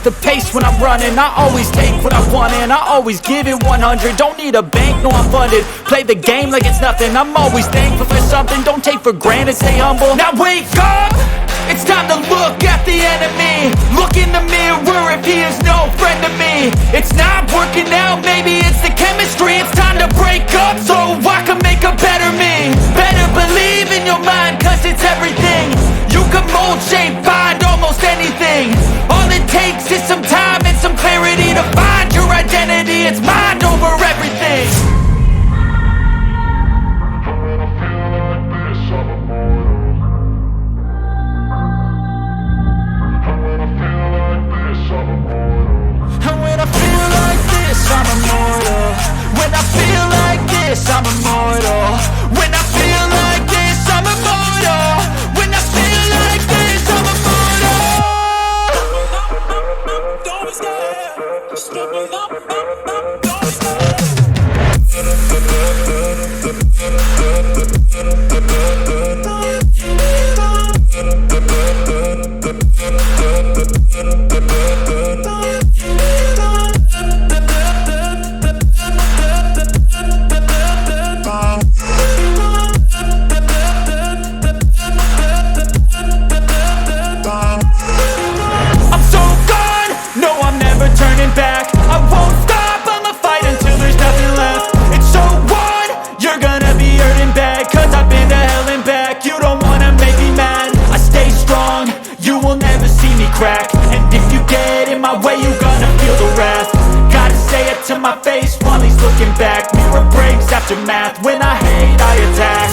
the pace when I'm running. I always take what I want and I always give it 100. Don't need a bank, no I'm funded. Play the game like it's nothing. I'm always thankful for something. Don't take for granted, stay humble. Now wake up! It's time to look at the enemy. Look in the mirror if he is no friend to me. It's not working out, maybe it's the chemistry. It's time to break up so I can make a better me. Better believe in your mind, cause it's everything. You can mold, shape, find almost anything. All it takes is some time and some clarity to find your identity. It's mind over everything. I'm immortal. When I feel like this, I'm immortal. When I feel like this, I'm immortal. When I feel like this, I'm immortal. Don't be scared. Just give me up. Don't be scared. Turning back, I won't stop, I'ma fight until there's nothing left. It's so on, you're gonna be hurting bad, cause I've been to hell and back. You don't wanna make me mad, I stay strong, you will never see me crack. And if you get in my way, you gonna feel the wrath. Gotta say it to my face while he's looking back. Mirror breaks after math, when I hate I attack.